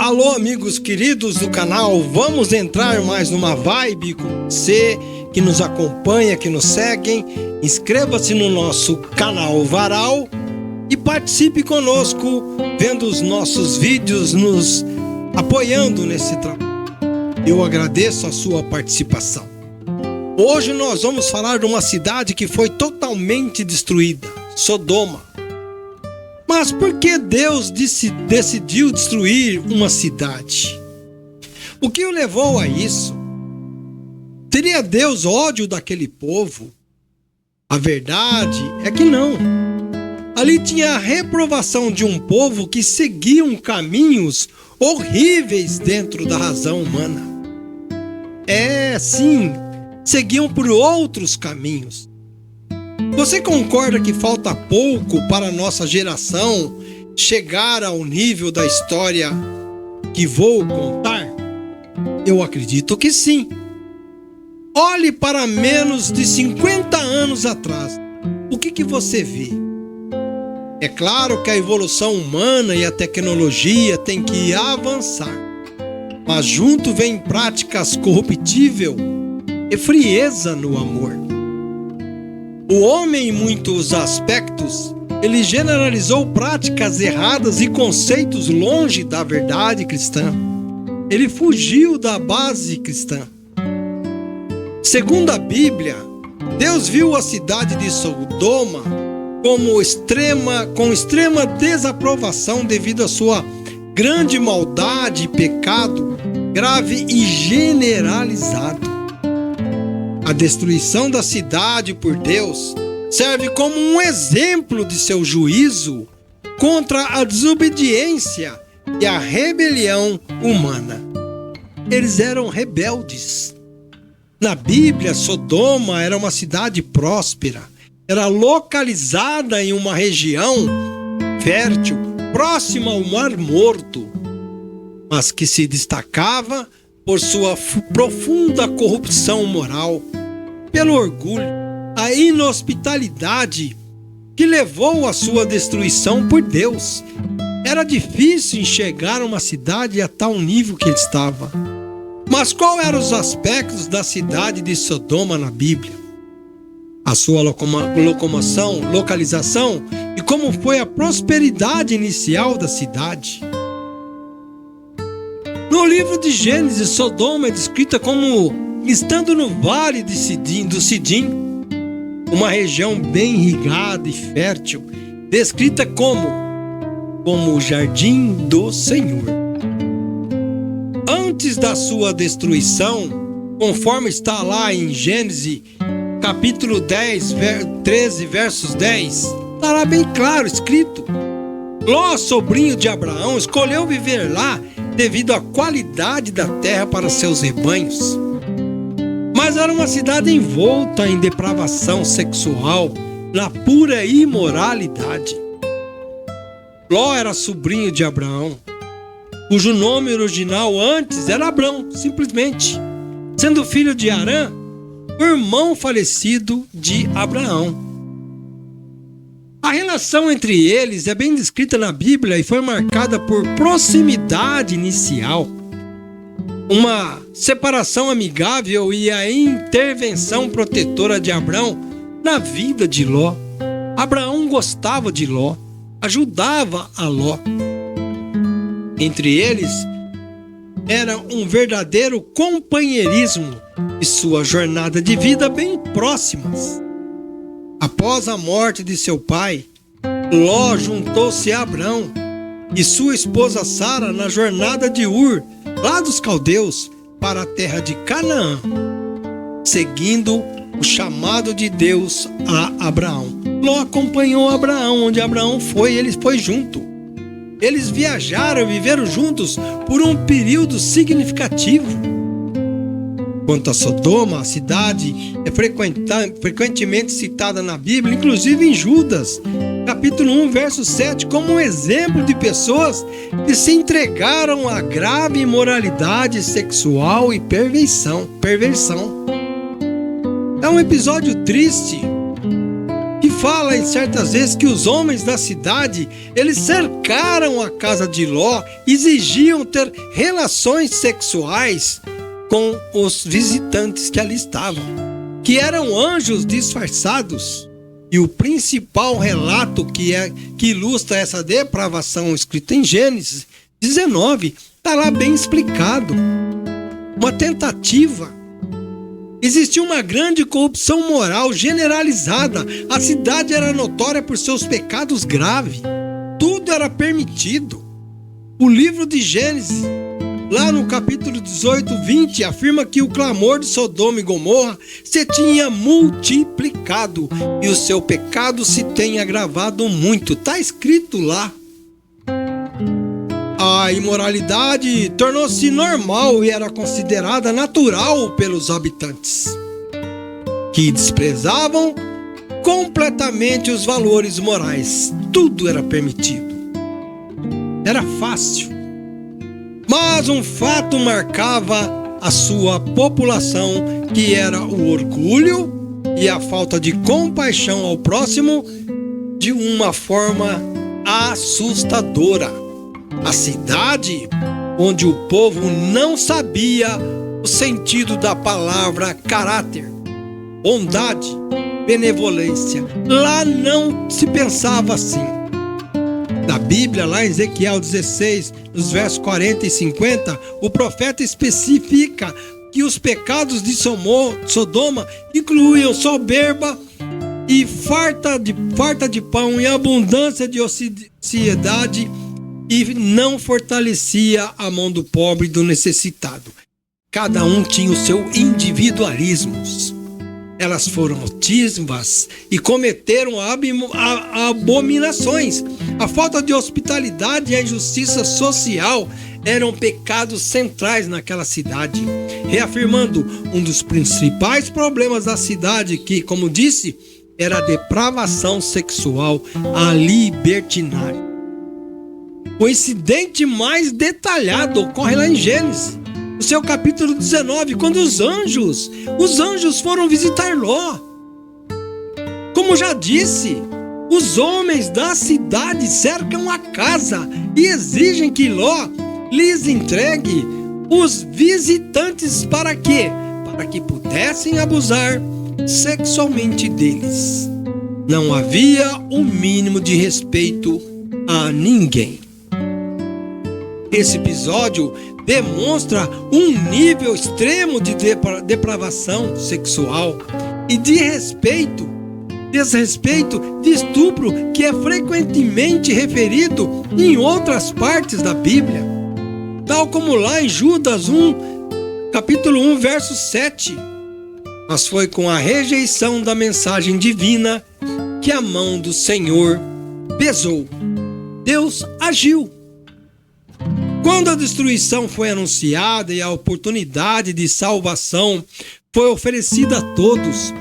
Alô, amigos queridos do canal, vamos entrar mais numa vibe com você que nos acompanha, que nos seguem. Inscreva-se no nosso canal Varal e participe conosco, vendo os nossos vídeos, nos apoiando nesse trabalho. Eu agradeço a sua participação. Hoje nós vamos falar de uma cidade que foi totalmente destruída, Sodoma. Mas por que Deus decidiu destruir uma cidade? O que o levou a isso? Teria Deus ódio daquele povo? A verdade é que não. Ali tinha a reprovação de um povo que seguiam caminhos horríveis dentro da razão humana. Sim, seguiam por outros caminhos. Você concorda que falta pouco para a nossa geração chegar ao nível da história que vou contar? Eu acredito que sim. Olhe para menos de 50 anos atrás. O que você vê? É claro que a evolução humana e a tecnologia têm que avançar, mas junto vem práticas corruptíveis e frieza no amor. O homem, em muitos aspectos, ele generalizou práticas erradas e conceitos longe da verdade cristã. Ele fugiu da base cristã. Segundo a Bíblia, Deus viu a cidade de Sodoma com extrema desaprovação devido à sua grande maldade e pecado grave e generalizado. A destruição da cidade por Deus serve como um exemplo de seu juízo contra a desobediência e a rebelião humana. Eles eram rebeldes. Na Bíblia, Sodoma era uma cidade próspera. Era localizada em uma região fértil, próxima ao Mar Morto, mas que se destacava por sua profunda corrupção moral, pelo orgulho, a inhospitalidade que levou à sua destruição por Deus. Era difícil enxergar uma cidade a tal nível que ele estava. Mas quais eram os aspectos da cidade de Sodoma na Bíblia? A sua localização e como foi a prosperidade inicial da cidade. No livro de Gênesis, Sodoma é descrita como estando no vale do Sidim, uma região bem irrigada e fértil, descrita como o jardim do Senhor. Antes da sua destruição, conforme está lá em Gênesis, capítulo 13, versos 10, está lá bem claro escrito: Ló, sobrinho de Abraão, escolheu viver lá devido à qualidade da terra para seus rebanhos. Mas era uma cidade envolta em depravação sexual, na pura imoralidade. Ló era sobrinho de Abraão, cujo nome original antes era Abrão, simplesmente, sendo filho de Arã, o irmão falecido de Abraão. A relação entre eles é bem descrita na Bíblia e foi marcada por proximidade inicial, uma separação amigável e a intervenção protetora de Abrão na vida de Ló. Abraão gostava de Ló, ajudava a Ló. Entre eles era um verdadeiro companheirismo e sua jornada de vida bem próximas. Após a morte de seu pai, Ló juntou-se a Abrão e sua esposa Sara na jornada de Ur, lá dos caldeus, para a terra de Canaã, seguindo o chamado de Deus a Abraão. Ló acompanhou Abraão, onde Abraão foi, ele foi junto. Eles viajaram e viveram juntos por um período significativo. Quanto a Sodoma, a cidade é frequentemente citada na Bíblia, inclusive em Judas, capítulo 1, verso 7, como um exemplo de pessoas que se entregaram à grave imoralidade sexual e perversão. É um episódio triste que fala em certas vezes que os homens da cidade, eles cercaram a casa de Ló, exigiam ter relações sexuais com os visitantes que ali estavam, que eram anjos disfarçados. E o principal relato que ilustra essa depravação escrita em Gênesis 19, está lá bem explicado. Uma tentativa. Existia uma grande corrupção moral generalizada. A cidade era notória por seus pecados graves. Tudo era permitido. O livro de Gênesis, lá no capítulo 18, 20, afirma que o clamor de Sodoma e Gomorra se tinha multiplicado e o seu pecado se tem agravado muito. Está escrito lá. A imoralidade tornou-se normal e era considerada natural pelos habitantes, que desprezavam completamente os valores morais. Tudo era permitido. Era fácil. Mas um fato marcava a sua população, que era o orgulho e a falta de compaixão ao próximo de uma forma assustadora. A cidade onde o povo não sabia o sentido da palavra caráter, bondade, benevolência. Lá não se pensava assim. Na Bíblia, lá em Ezequiel 16, nos versos 40 e 50, o profeta especifica que os pecados de Sodoma incluíam soberba e farta de pão e abundância de ociosidade, e não fortalecia a mão do pobre e do necessitado. Cada um tinha o seu individualismo. Elas foram altíssimas e cometeram abominações. A falta de hospitalidade e a injustiça social eram pecados centrais naquela cidade, reafirmando um dos principais problemas da cidade, que, como disse, era a depravação sexual, a libertinagem. O incidente mais detalhado ocorre lá em Gênesis, no seu capítulo 19, quando os anjos foram visitar Ló. Como já disse, os homens da cidade cercam a casa e exigem que Ló lhes entregue os visitantes para quê? Para que pudessem abusar sexualmente deles. Não havia o mínimo de respeito a ninguém. Esse episódio demonstra um nível extremo de depravação sexual e de desrespeito, de estupro, que é frequentemente referido em outras partes da Bíblia, tal como lá em Judas 1, capítulo 1, verso 7. Mas foi com a rejeição da mensagem divina que a mão do Senhor pesou. Deus agiu. Quando a destruição foi anunciada e a oportunidade de salvação foi oferecida a todos,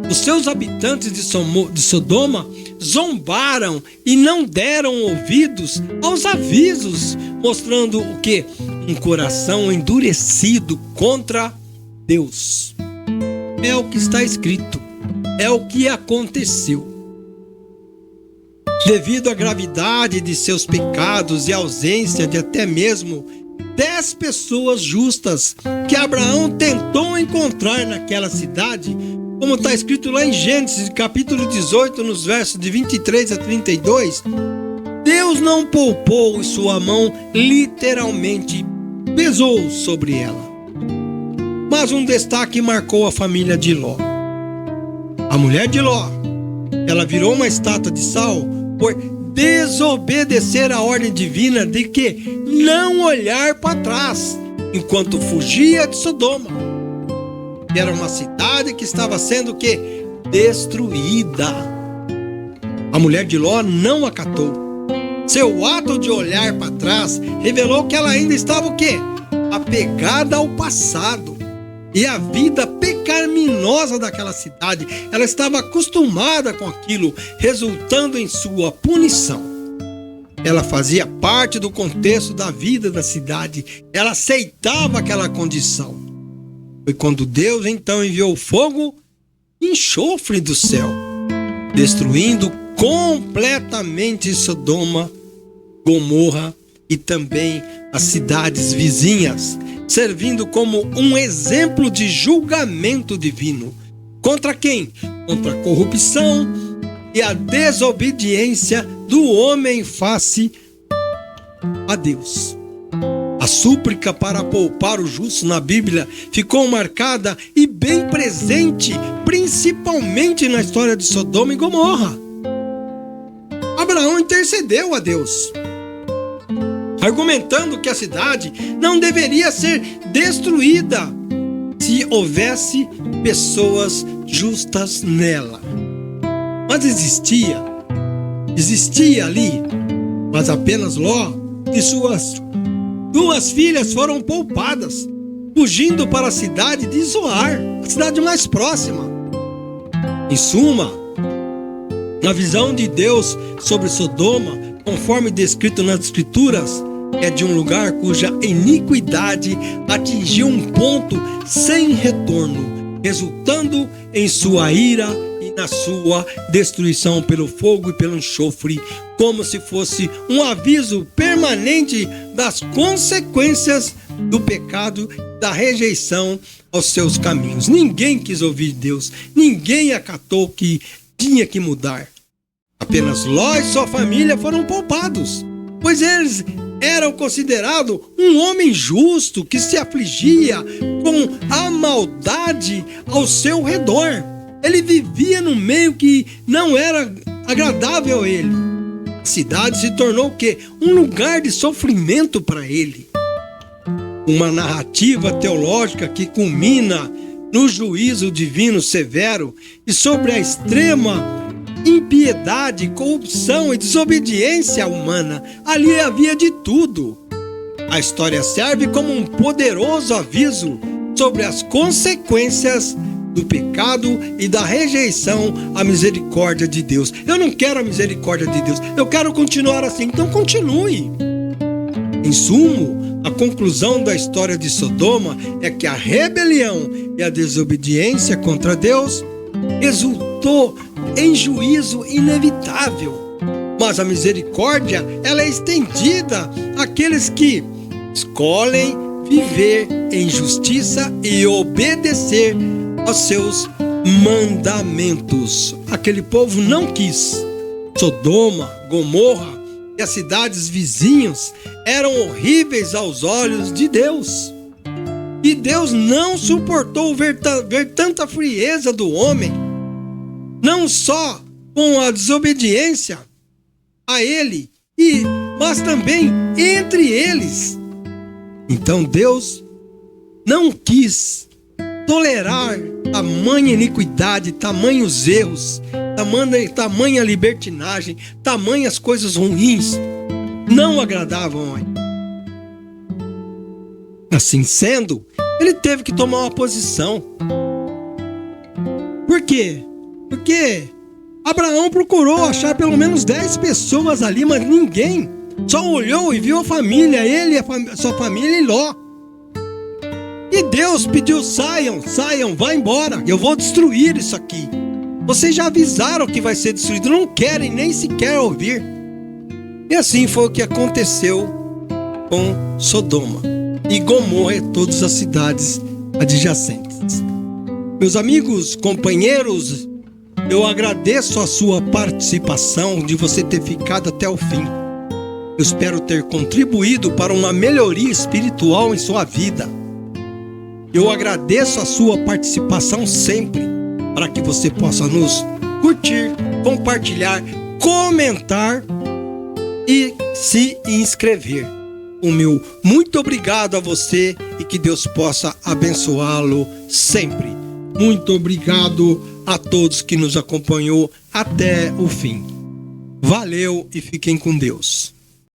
os seus habitantes de Sodoma zombaram e não deram ouvidos aos avisos, mostrando o quê? Um coração endurecido contra Deus. É o que está escrito, é o que aconteceu. Devido à gravidade de seus pecados e ausência de até mesmo 10 pessoas justas que Abraão tentou encontrar naquela cidade, como está escrito lá em Gênesis, capítulo 18, nos versos de 23 a 32, Deus não poupou e sua mão literalmente pesou sobre ela. Mas um destaque marcou a família de Ló. A mulher de Ló, ela virou uma estátua de sal por desobedecer a ordem divina de que não olhar para trás enquanto fugia de Sodoma. Era uma cidade que estava sendo o quê? Destruída. A mulher de Ló não acatou. Seu ato de olhar para trás revelou que ela ainda estava o quê? Apegada ao passado e à vida pecaminosa daquela cidade. Ela estava acostumada com aquilo, resultando em sua punição. Ela fazia parte do contexto da vida da cidade. Ela aceitava aquela condição. Foi quando Deus então enviou fogo e enxofre do céu destruindo completamente Sodoma, Gomorra e também as cidades vizinhas, servindo como um exemplo de julgamento divino. Contra quem? Contra a corrupção e a desobediência do homem face a Deus. A súplica para poupar o justo na Bíblia ficou marcada e bem presente, principalmente na história de Sodoma e Gomorra. Abraão intercedeu a Deus, argumentando que a cidade não deveria ser destruída se houvesse pessoas justas nela. Mas existia ali, mas apenas Ló e suas 2 filhas foram poupadas, fugindo para a cidade de Zoar, a cidade mais próxima. Em suma, na visão de Deus sobre Sodoma, conforme descrito nas Escrituras, é de um lugar cuja iniquidade atingiu um ponto sem retorno, resultando em sua ira e na sua destruição pelo fogo e pelo enxofre, como se fosse um aviso permanente das consequências do pecado, da rejeição aos seus caminhos. Ninguém quis ouvir Deus, ninguém acatou que tinha que mudar. Apenas Ló e sua família foram poupados, pois eles eram considerados um homem justo que se afligia com a maldade ao seu redor. Ele vivia no meio que não era agradável a ele. A cidade se tornou o quê? Um lugar de sofrimento para ele. Uma narrativa teológica que culmina no juízo divino severo e sobre a extrema impiedade, corrupção e desobediência humana. Ali havia de tudo. A história serve como um poderoso aviso sobre as consequências do pecado e da rejeição à misericórdia de Deus. Eu não quero a misericórdia de Deus, eu quero continuar assim, então continue. Em sumo, a conclusão da história de Sodoma é que a rebelião e a desobediência contra Deus resultou em juízo inevitável. Mas a misericórdia, ela é estendida àqueles que escolhem viver em justiça e obedecer aos seus mandamentos. Aquele povo não quis. Sodoma, Gomorra e as cidades vizinhas eram horríveis aos olhos de Deus. E Deus não suportou ver tanta frieza do homem, não só com a desobediência a ele, mas também entre eles. Então Deus não quis tolerar tamanha iniquidade, tamanhos erros, tamanha libertinagem, tamanhas coisas ruins, não agradavam a ele. Assim sendo, ele teve que tomar uma posição. Por quê? Porque Abraão procurou achar pelo menos 10 pessoas ali, mas ninguém. Só olhou e viu a família, ele, sua família e Ló. E Deus pediu: saiam, vá embora, eu vou destruir isso aqui. Vocês já avisaram que vai ser destruído, não querem nem sequer ouvir. E assim foi o que aconteceu com Sodoma e Gomorra e todas as cidades adjacentes. Meus amigos, companheiros, eu agradeço a sua participação, de você ter ficado até o fim. Eu espero ter contribuído para uma melhoria espiritual em sua vida. Eu agradeço a sua participação sempre, para que você possa nos curtir, compartilhar, comentar e se inscrever. O meu muito obrigado a você e que Deus possa abençoá-lo sempre. Muito obrigado a todos que nos acompanhou até o fim. Valeu e fiquem com Deus.